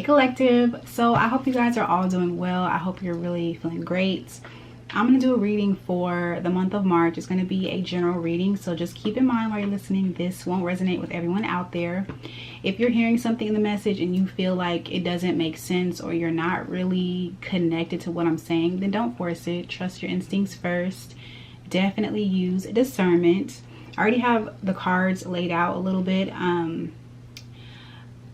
collective. So I hope you guys are all doing well. I hope you're really feeling great. I'm going to do a reading for the month of March. It's going to be a general reading, so just keep in mind while you're listening, this won't resonate with everyone out there. If you're hearing something in the message and you feel like it doesn't make sense or you're not really connected to what I'm saying, then don't force it. Trust your instincts first. Definitely use discernment. I already have the cards laid out a little bit.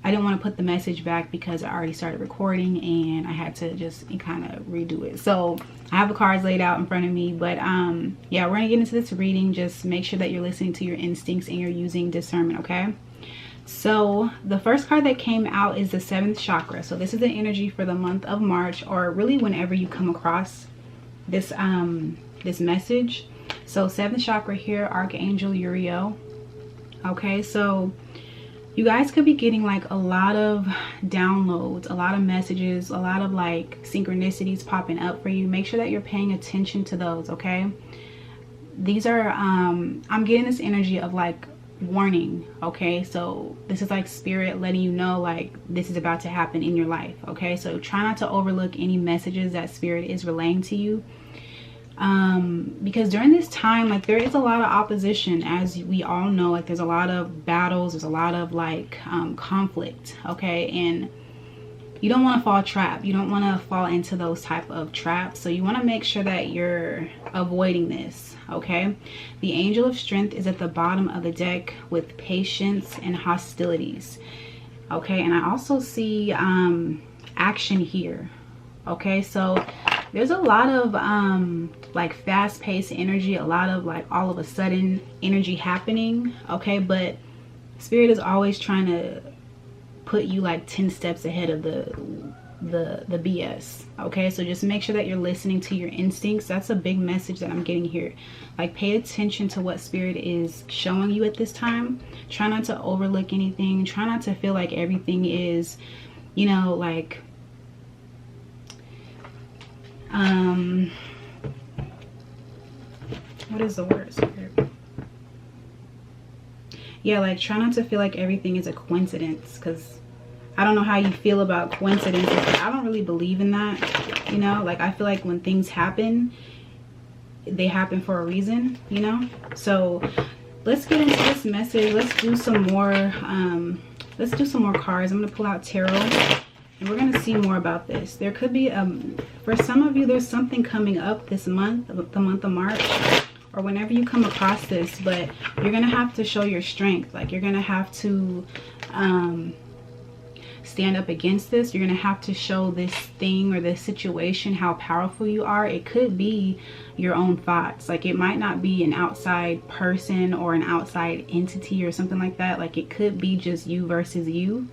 I didn't want to put the message back because I already started recording and I had to just kind of redo it. So I have the cards laid out in front of me, but yeah, we're gonna get into this reading. Just make sure that you're listening to your instincts and you're using discernment, okay? So the first card that came out is the 7th chakra. So this is the energy for the month of March, or really whenever you come across this this message. So 7th chakra here, Archangel Uriel. Okay, so you guys could be getting like a lot of downloads, a lot of messages, a lot of like synchronicities popping up for you. Make sure that you're paying attention to those, okay? These are I'm getting this energy of like warning, okay? So this is like spirit letting you know like this is about to happen in your life, okay? So try not to overlook any messages that spirit is relaying to you. Because during this time, like, there is a lot of opposition, as we all know. Like, there's a lot of battles, there's a lot of like conflict, okay? And you don't want to fall trap, you don't want to fall into those type of traps. So you want to make sure that you're avoiding this, okay? The angel of strength is at the bottom of the deck with patience and hostilities, okay? And I also see action here, okay? So there's a lot of like fast-paced energy, a lot of like all of a sudden energy happening, okay? But spirit is always trying to put you like 10 steps ahead of the BS, okay? So just make sure that you're listening to your instincts. That's a big message that I'm getting here. Like, pay attention to what spirit is showing you at this time. Try not to overlook anything. Try not to feel like everything is, you know, like what is the word, spirit? Yeah, like, try not to feel like everything is a coincidence, because I don't know how you feel about coincidences, but I don't really believe in that, you know? Like, I feel like when things happen, they happen for a reason, you know? So let's get into this message. Let's do some more cards. I'm gonna pull out tarot and we're gonna see more about this. There could be for some of you, there's something coming up this month, the month of March, or whenever you come across this, but you're gonna have to show your strength. Like, you're gonna have to stand up against this. You're gonna have to show this thing or this situation how powerful you are. It could be your own thoughts. Like, it might not be an outside person or an outside entity or something like that. Like, it could be just you versus you,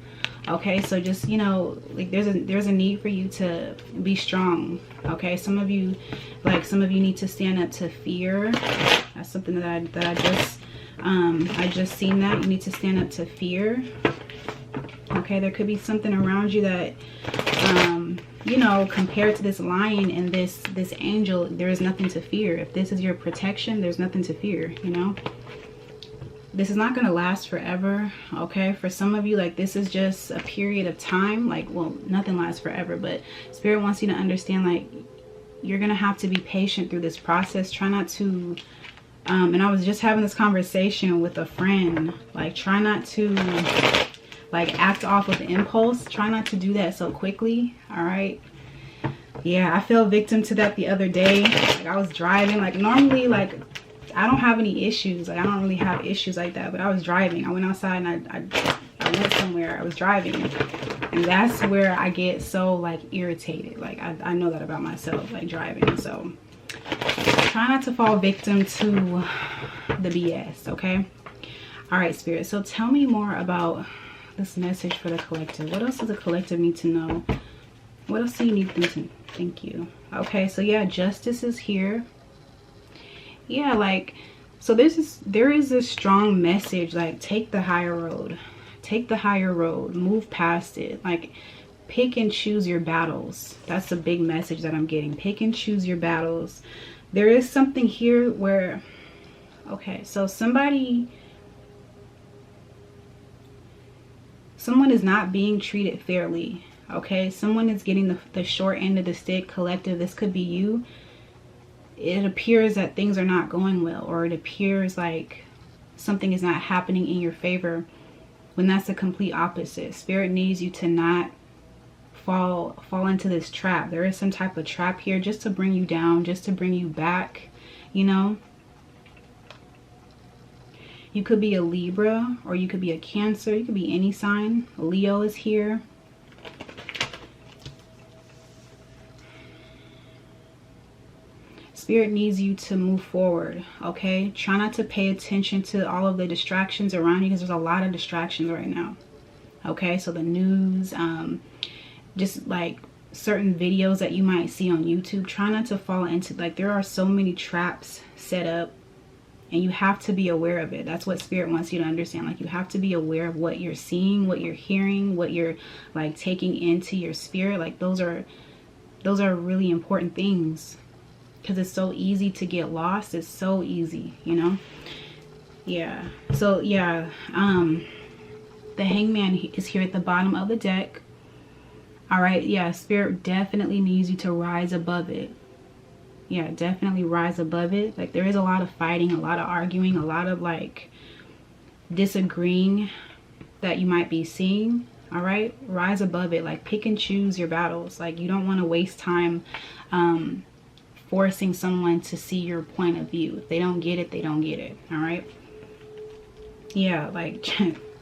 okay? So just, you know, like, there's a need for you to be strong, okay? Some of you need to stand up to fear. That's something that I just seen that you need to stand up to fear. Okay, there could be something around you that you know, compared to this lion and this angel, there is nothing to fear. If this is your protection, there's nothing to fear, you know? This is not going to last forever, okay? For some of you, like, this is just a period of time. Like, well, nothing lasts forever, but spirit wants you to understand, like, you're going to have to be patient through this process. Try not to and I was just having this conversation with a friend, like, try not to like act off of impulse. Try not to do that so quickly, all right? Yeah, I fell victim to that the other day. Like, I was driving, like, normally, like, I don't have any issues. Like, I don't really have issues like that, but I was driving. I went outside and I went somewhere. I was driving, and that's where I get so like irritated. Like, I know that about myself, like, driving. So try not to fall victim to the BS, okay? All right, spirit, so tell me more about this message for the collective. What else does the collective need to know? What else do you need them to? Thank you. Okay, so yeah, justice is here. Yeah, like, so there is a strong message, like, take the higher road. Take the higher road. Move past it. Like, pick and choose your battles. That's the big message that I'm getting. Pick and choose your battles. There is something here where, okay, so someone is not being treated fairly, Okay, someone is getting the short end of the stick. Collective, this could be you. It appears that things are not going well, or it appears like something is not happening in your favor, when that's the complete opposite. Spirit needs you to not fall into this trap. There is some type of trap here just to bring you down, just to bring you back, you know. You could be a Libra, or you could be a Cancer. You could be any sign. Leo is here. Spirit needs you to move forward, okay? Try not to pay attention to all of the distractions around you, because there's a lot of distractions right now, okay? So the news, just like certain videos that you might see on YouTube, try not to fall into, like, there are so many traps set up, and you have to be aware of it. That's what Spirit wants you to understand. Like, you have to be aware of what you're seeing, what you're hearing, what you're like taking into your spirit. Like, those are really important things, because it's so easy to get lost. It's so easy, you know. Yeah. So yeah, the Hangman is here at the bottom of the deck. All right. Yeah, Spirit definitely needs you to rise above it. Yeah, definitely rise above it. Like, there is a lot of fighting, a lot of arguing, a lot of like disagreeing that you might be seeing. All right, rise above it. Like, pick and choose your battles. Like, you don't want to waste time forcing someone to see your point of view. If they don't get it, they don't get it. All right. Yeah, like,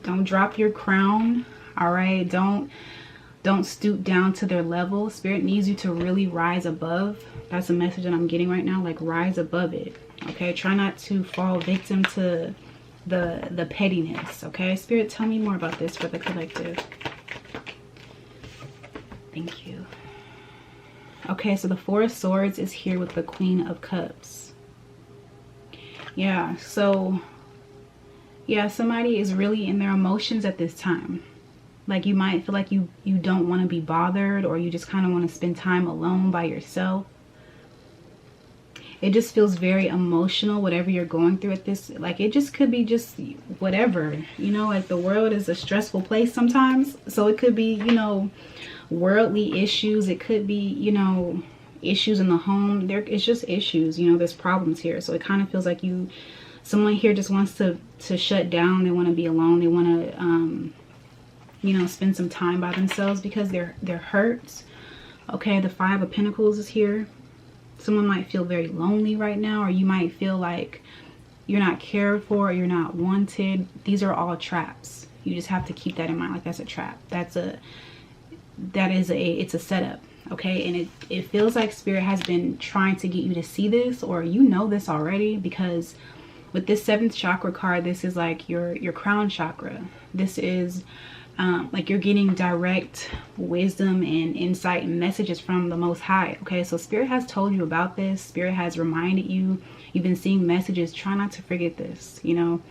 don't drop your crown. All right, don't stoop down to their level. Spirit needs you to really rise above. That's a message that I'm getting right now. Like, rise above it. Okay, try not to fall victim to the pettiness. Okay, Spirit, tell me more about this for the collective. Thank you. Okay, so the Four of Swords is here with the Queen of Cups. Yeah, so yeah, somebody is really in their emotions at this time. Like, you might feel like you don't want to be bothered, or you just kind of want to spend time alone by yourself. It just feels very emotional, whatever you're going through at this. Like, it just could be just whatever, you know, like, the world is a stressful place sometimes. So it could be, you know, worldly issues. It could be, you know, issues in the home. It's just issues, you know, there's problems here. So it kind of feels like someone here just wants to shut down. They want to be alone. They want to, you know, spend some time by themselves because they're hurt. Okay, the Five of Pentacles is here. Someone might feel very lonely right now, or you might feel like you're not cared for, or you're not wanted. These are all traps. You just have to keep that in mind. Like, that's a trap. It's a setup. Okay, and it feels like Spirit has been trying to get you to see this, or you know this already, because with this 7th chakra card, this is like your crown chakra. This is like, you're getting direct wisdom and insight and messages from the Most High. Okay, so Spirit has told you about this. Spirit has reminded you. You've been seeing messages. Try not to forget this. You know,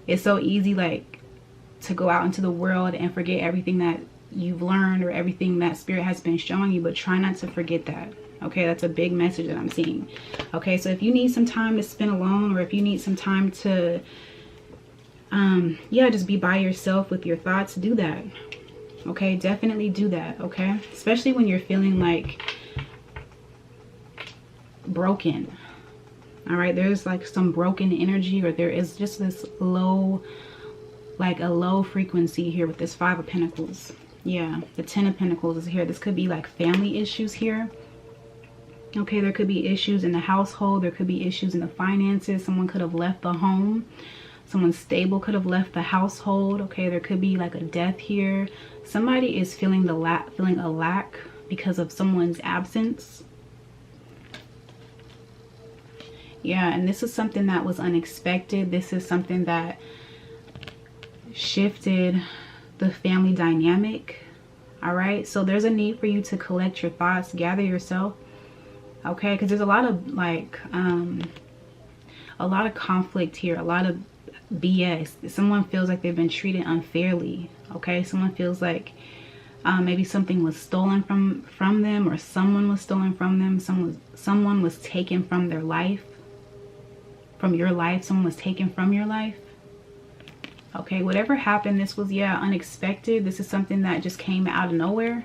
it's so easy, like, to go out into the world and forget everything that you've learned or everything that Spirit has been showing you, but try not to forget that. Okay, that's a big message that I'm seeing. Okay, so if you need some time to spend alone, or if you need some time to yeah, just be by yourself with your thoughts, do that. Okay, definitely do that. Okay, especially when you're feeling like broken. All right, there's like some broken energy, or there is just this low, like a low frequency here with this Five of Pentacles. Yeah, the 10 of Pentacles is here. This could be like family issues here. Okay, there could be issues in the household. There could be issues in the finances. Someone could have left the home. Someone stable could have left the household. Okay, there could be like a death here. Somebody is feeling a lack because of someone's absence. Yeah, and this is something that was unexpected. This is something that shifted the family dynamic. All right, so there's a need for you to collect your thoughts, gather yourself. Okay, because there's a lot of like a lot of conflict here, a lot of BS. Someone feels like they've been treated unfairly. Okay, someone feels like maybe something was stolen from them, or someone was stolen from them. Someone was taken from their life, from your life. Someone was taken from your life. Okay, whatever happened, this was, yeah, unexpected. This is something that just came out of nowhere.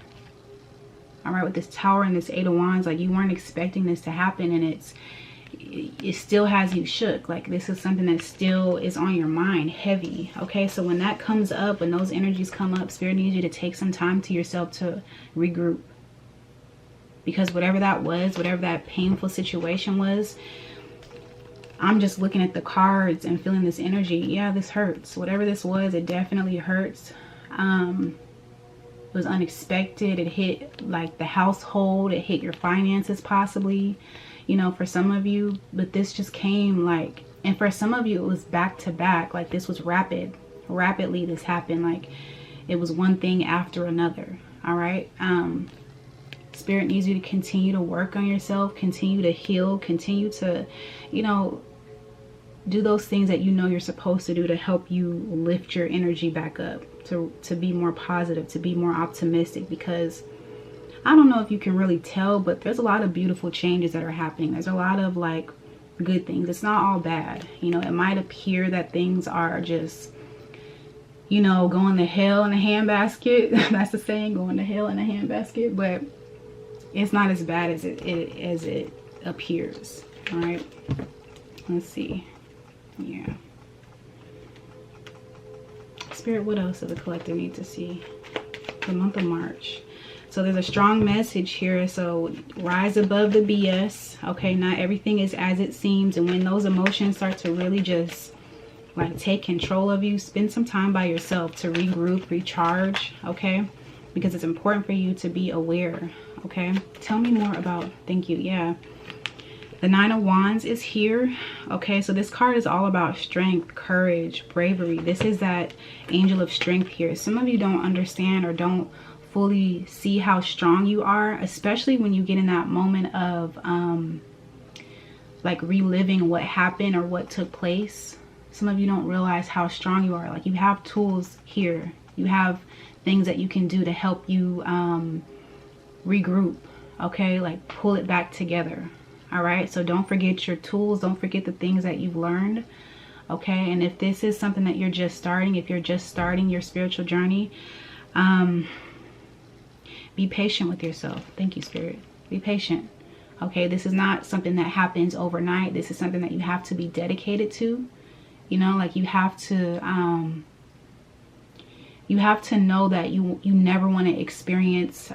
All right, with this Tower and this Eight of Wands, like you weren't expecting this to happen, and it still has you shook. Like this is something that still is on your mind, heavy. Okay, so when that comes up, when those energies come up, Spirit needs you to take some time to yourself to regroup. Because whatever that was, whatever that painful situation was, I'm just looking at the cards and feeling this energy. Yeah, this hurts. Whatever this was, it definitely hurts. It was unexpected. It hit like the household. It hit your finances possibly, you know, for some of you. But this just came like, and for some of you it was back to back. Like this was rapidly this happened. Like it was one thing after another. All right. Spirit needs you to continue to work on yourself, continue to heal, continue to, you know, do those things that you know you're supposed to do to help you lift your energy back up, to be more positive, to be more optimistic. Because I don't know if you can really tell, but there's a lot of beautiful changes that are happening. There's a lot of like good things. It's not all bad. You know, it might appear that things are just, you know, going to hell in a handbasket. That's the saying, going to hell in a handbasket. But it's not as bad as it appears. All right, let's see. Yeah, Spirit, what else does the collective need to see? The month of March. So there's a strong message here. So rise above the BS. Okay, not everything is as it seems. And when those emotions start to really just like take control of you, spend some time by yourself to regroup, recharge. Okay, because it's important for you to be aware. Okay, tell me more about, thank you. Yeah, the Nine of Wands is here. Okay, so this card is all about strength, courage, bravery. This is that angel of strength here. Some of you don't understand or don't fully see how strong you are, especially when you get in that moment of like reliving what happened or what took place. Some of you don't realize how strong you are. Like you have tools here. You have things that you can do to help you regroup. Okay, like pull it back together. All right, so don't forget your tools. Don't forget the things that you've learned. Okay, and if this is something that you're just starting, if you're just starting your spiritual journey, be patient with yourself. Thank you, Spirit. Be patient. Okay, this is not something that happens overnight. This is something that you have to be dedicated to. You know, like you have to know that you never want to experience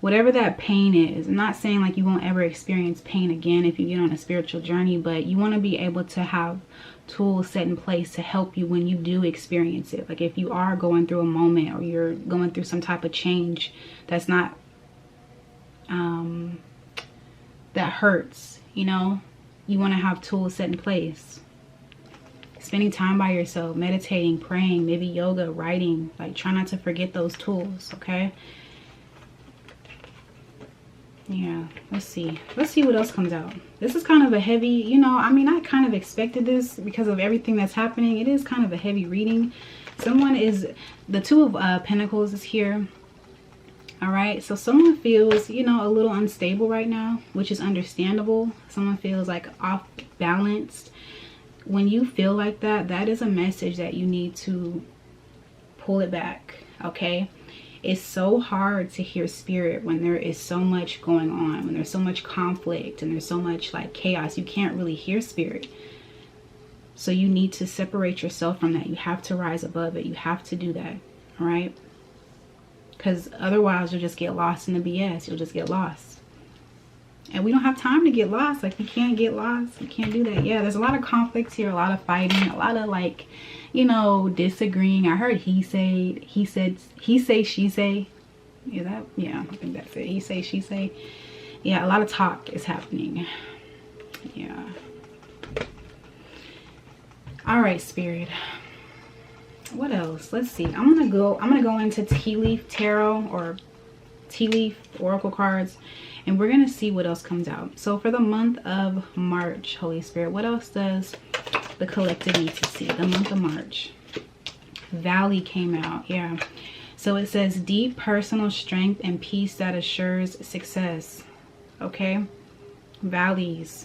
whatever that pain is. I'm not saying like you won't ever experience pain again if you get on a spiritual journey, but you want to be able to have tools set in place to help you when you do experience it. Like if you are going through a moment or you're going through some type of change that's not that hurts, you know, you want to have tools set in place. Spending time by yourself, meditating, praying, maybe yoga, writing. Like try not to forget those tools. Okay, yeah, let's see what else comes out. This is kind of a heavy, you know, I mean, I kind of expected this because of everything that's happening. It is kind of a heavy reading. Someone is, the Two of Pentacles is here. All right, so someone feels, you know, a little unstable right now, which is understandable. Someone feels like off balanced. When you feel like that, that is a message that you need to pull it back. Okay, it's so hard to hear Spirit when there is so much going on, when there's so much conflict and there's so much like chaos. You can't really hear Spirit. So you need to separate yourself from that. You have to rise above it. You have to do that. All right, because otherwise you'll just get lost in the BS. You'll just get lost, and we don't have time to get lost. Like we can't get lost. We can't do that. Yeah, there's a lot of conflicts here, a lot of fighting, a lot of like, you know, disagreeing. I heard he said, she say. Is that, yeah, I think that's it. He say, she say. Yeah, a lot of talk is happening. Yeah. All right, Spirit. What else? Let's see. I'm gonna go into Tea Leaf Tarot or Tea Leaf Oracle cards, and we're gonna see what else comes out. So for the month of March, Holy Spirit, what else does the collective need to see? The month of March. Valley came out. Yeah, so it says deep personal strength and peace that assures success. Okay, valleys.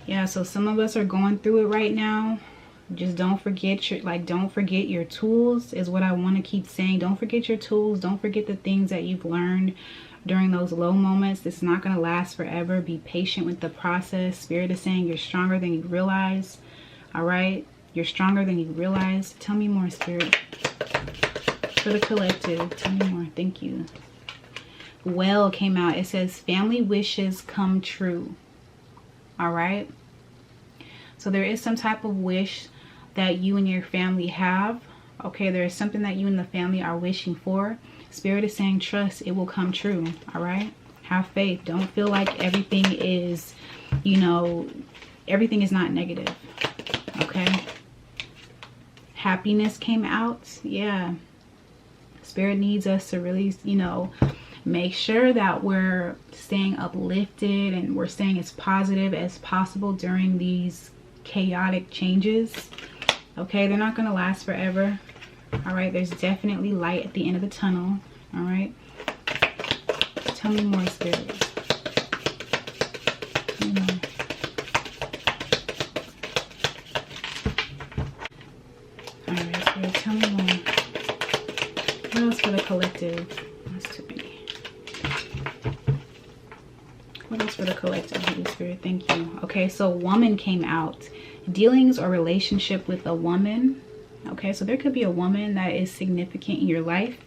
Yeah, so some of us are going through it right now. Just don't forget your, like, don't forget your tools is what I want to keep saying. Don't forget your tools. Don't forget the things that you've learned during those low moments. It's not going to last forever. Be patient with the process. Spirit is saying you're stronger than you realize. All right? You're stronger than you realize. Tell me more, Spirit. For the collective, tell me more. Thank you. Well came out. It says family wishes come true. All right? So there is some type of wish that you and your family have. Okay, there is something that you and the family are wishing for. Spirit is saying trust, it will come true. All right, have faith. Don't feel like everything is, you know, everything is not negative. Okay, happiness came out. Yeah, Spirit needs us to really, you know, make sure that we're staying uplifted and we're staying as positive as possible during these chaotic changes. Okay, they're not going to last forever. All right, there's definitely light at the end of the tunnel. All right, tell me more, Spirit. Tell me more. All right, Spirit, tell me more. What else for the collective? That's too many. What else for the collective, Holy Spirit? Thank you. Okay, so woman came out. Dealings or relationship with a woman. Okay, so there could be a woman that is significant in your life.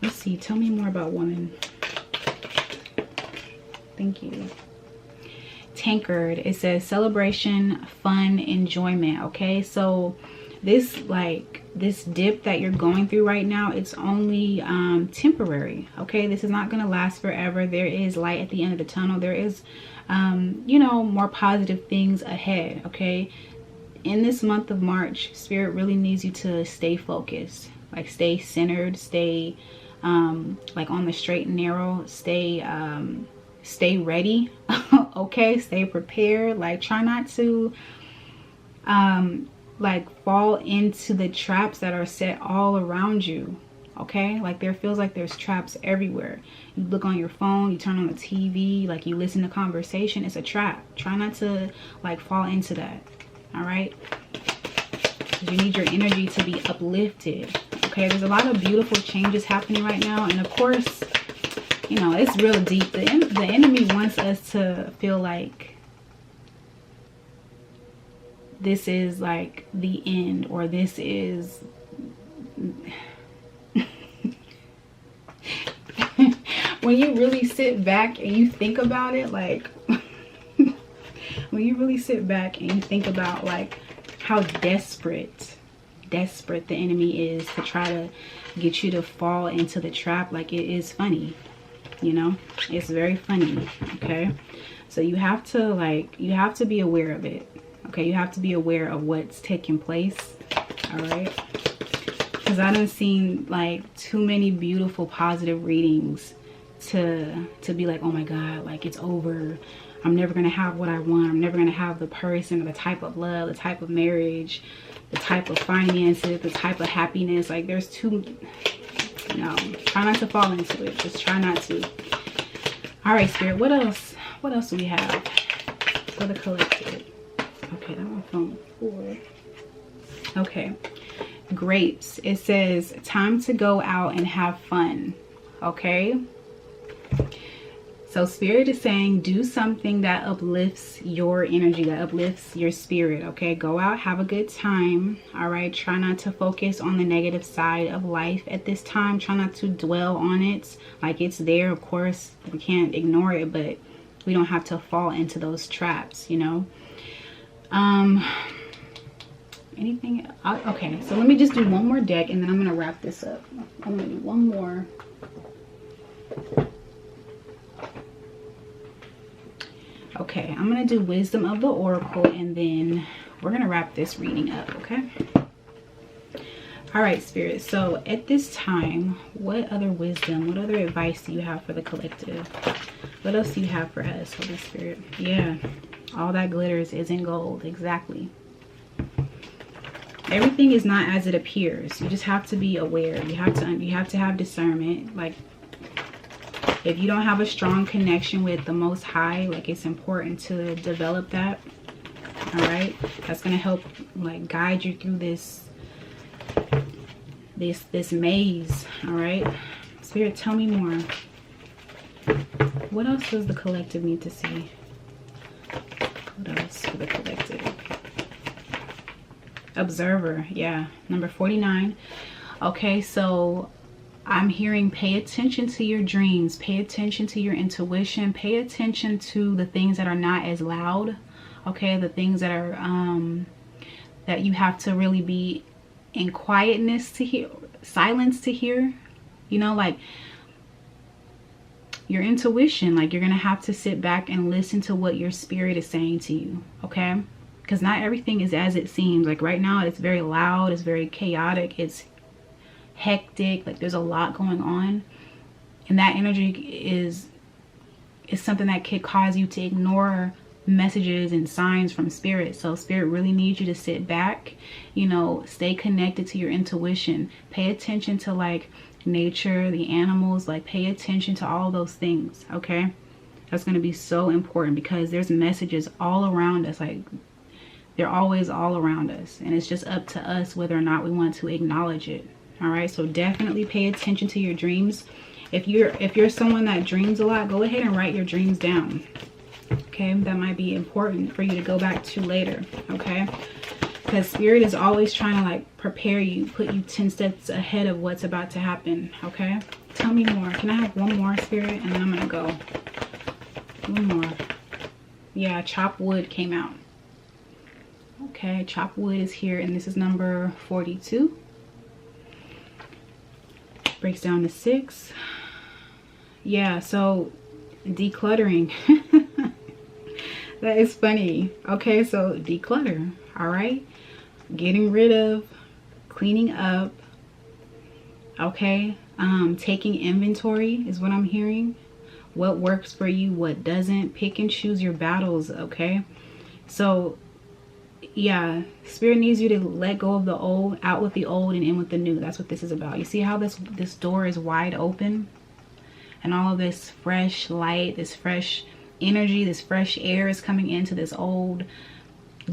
Let's see. Tell me more about woman. Thank you. Tankard. It says celebration, fun, enjoyment. Okay, so this, like, this dip that you're going through right now, it's only temporary. Okay, this is not going to last forever. There is light at the end of the tunnel. There is you know, more positive things ahead. Okay, in this month of March, Spirit really needs you to stay focused, like stay centered, stay like on the straight and narrow, stay ready. Okay, stay prepared. Like, try not to like fall into the traps that are set all around you. Okay, like there feels like there's traps everywhere. You look on your phone, you turn on the TV, like you listen to conversation, it's a trap. Try not to like fall into that. All right, you need your energy to be uplifted. Okay, there's a lot of beautiful changes happening right now, and of course, you know, it's real deep. The enemy wants us to feel like this is like the end, or this is when you really sit back and you think about it, like when you really sit back and you think about like how desperate the enemy is to try to get you to fall into the trap, like it is funny, you know, it's very funny. Okay, so you have to be aware of it. Okay, you have to be aware of what's taking place. All right, because I done seen like too many beautiful positive readings to be like, oh my God, like it's over, I'm never gonna have what I want, I'm never gonna have the person or the type of love, the type of marriage, the type of finances, the type of happiness. Like there's too, no, try not to fall into it. Just try not to. All right, Spirit, what else do we have for the collective? Okay, that one from before. Okay, grapes. It says time to go out and have fun. Okay, so Spirit is saying do something that uplifts your energy, that uplifts your spirit. Okay, go out, have a good time. All right, try not to focus on the negative side of life at this time. Try not to dwell on it. Like, it's there, of course, we can't ignore it, but we don't have to fall into those traps, you know. Anything? Okay, so let me just do one more deck and then I'm gonna wrap this up. I'm gonna do one more. Okay, I'm gonna do Wisdom of the Oracle and then we're gonna wrap this reading up. Okay, all right, Spirit, so at this time, what other wisdom, what other advice do you have for the collective? What else do you have for us, Holy Spirit? Yeah, all that glitters isn't gold. Exactly. Everything is not as it appears. You just have to be aware. You have to have discernment. Like, if you don't have a strong connection with the Most High, like, it's important to develop that. All right, that's going to help like guide you through this maze. All right, Spirit, tell me more. What else does the collective need to see? What else for the collective? Observer, yeah, number 49. Okay, so I'm hearing pay attention to your dreams, pay attention to your intuition, pay attention to the things that are not as loud. Okay, the things that are that you have to really be in quietness to hear, silence to hear. You know, like your intuition, like you're gonna have to sit back and listen to what your spirit is saying to you. Okay, because not everything is as it seems. Like right now it's very loud, it's very chaotic, it's hectic, like there's a lot going on, and that energy is something that could cause you to ignore messages and signs from spirit. So spirit really needs you to sit back, you know, stay connected to your intuition, pay attention to like nature, the animals, like pay attention to all those things. Okay, that's going to be so important because there's messages all around us. Like they're always all around us, and it's just up to us whether or not we want to acknowledge it. All right, so definitely pay attention to your dreams. If you're someone that dreams a lot, go ahead and write your dreams down. Okay, that might be important for you to go back to later. Okay, because spirit is always trying to like prepare you, put you 10 steps ahead of what's about to happen. Okay, tell me more. Can I have one more, spirit, and then I'm gonna go. One more. Yeah, chop wood came out. Okay, chop wood is here, and this is number 42. Breaks down to 6. Yeah, so decluttering. That is funny. Okay, so declutter. All right, getting rid of, cleaning up. Okay, taking inventory is what I'm hearing. What works for you, what doesn't. Pick and choose your battles. Okay, so yeah, spirit needs you to let go of the old, out with the old and in with the new. That's what this is about. You see how this door is wide open, and all of this fresh light, this fresh energy, this fresh air is coming into this old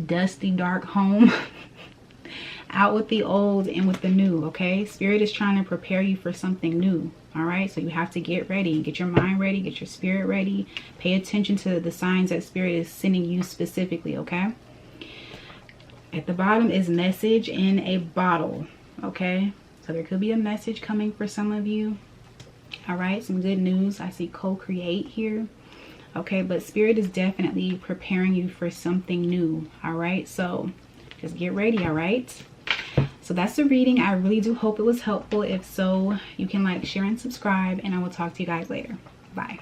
dusty dark home. Out with the old, in with the new. Okay, spirit is trying to prepare you for something new. All right, so you have to get ready, get your mind ready, get your spirit ready. Pay attention to the signs that spirit is sending you specifically. Okay, at the bottom is message in a bottle. Okay, so there could be a message coming for some of you. All right, some good news. I see co-create here. Okay, but spirit is definitely preparing you for something new. All right, so just get ready. All right, so that's the reading. I really do hope it was helpful. If so, you can like, share, and subscribe, and I will talk to you guys later. Bye.